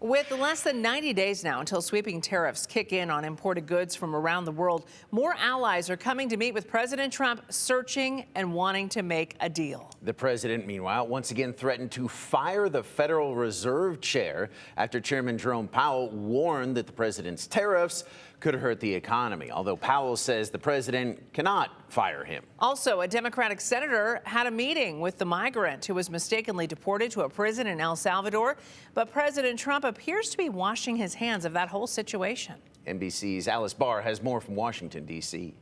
With less than 90 days now until sweeping tariffs kick in on imported goods from around the world, more allies are coming to meet with President Trump, searching and wanting to make a deal. The president, meanwhile, once again threatened to fire the Federal Reserve chair after Chairman Jerome Powell warned that the president's tariffs could hurt the economy, although Powell says the president cannot fire him. Also, a Democratic senator had a meeting with the migrant who was mistakenly deported to a prison in El Salvador, but President Trump appears to be washing his hands of that whole situation. NBC's Alice Barr has more from Washington, D.C.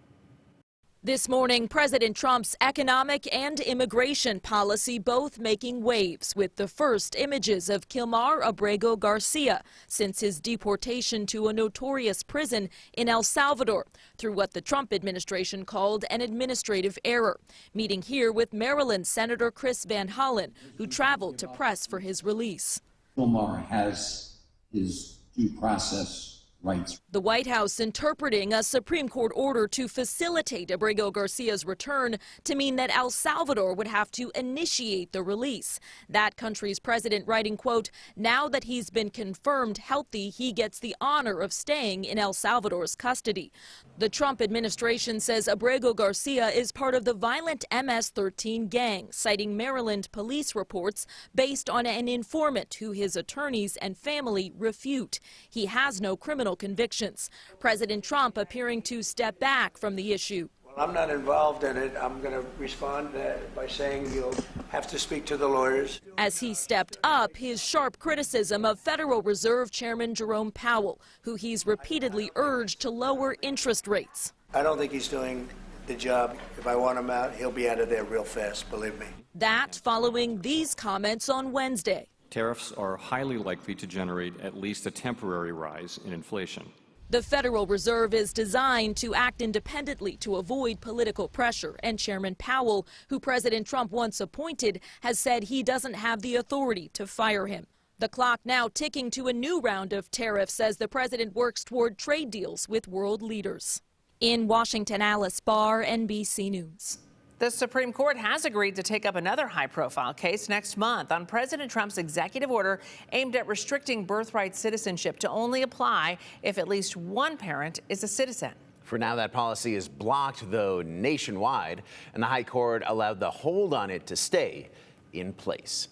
This morning, President Trump's economic and immigration policy both making waves, with the first images of Kilmar Abrego Garcia since his deportation to a notorious prison in El Salvador through what the Trump administration called an administrative error. Meeting here with Maryland Senator Chris Van Hollen, who traveled to press for his release. Kilmar has his due process rights. The White House interpreting a Supreme Court order to facilitate Abrego Garcia's return to mean that El Salvador would have to initiate the release. That country's president writing, quote, "Now that he's been confirmed healthy, he gets the honor of staying in El Salvador's custody." The Trump administration says Abrego Garcia is part of the violent MS-13 gang, citing Maryland police reports based on an informant who his attorneys and family refute. He has no criminal convictions. President Trump appearing to step back from the issue. Well, I'm not involved in it. I'm going to respond by saying you'll have to speak to the lawyers. As he stepped up his sharp criticism of Federal Reserve Chairman Jerome Powell, who he's repeatedly urged to lower interest rates. I don't think he's doing the job. If I want him out, he'll be out of there real fast, believe me. That following these comments on Wednesday. Tariffs are highly likely to generate at least a temporary rise in inflation. The Federal Reserve is designed to act independently to avoid political pressure, and Chairman Powell, who President Trump once appointed, has said he doesn't have the authority to fire him. The clock now ticking to a new round of tariffs as the president works toward trade deals with world leaders. In Washington, Alice Barr, NBC News. The Supreme Court has agreed to take up another high-profile case next month on President Trump's executive order aimed at restricting birthright citizenship to only apply if at least one parent is a citizen. For now, that policy is blocked, though, nationwide, and the High Court allowed the hold on it to stay in place.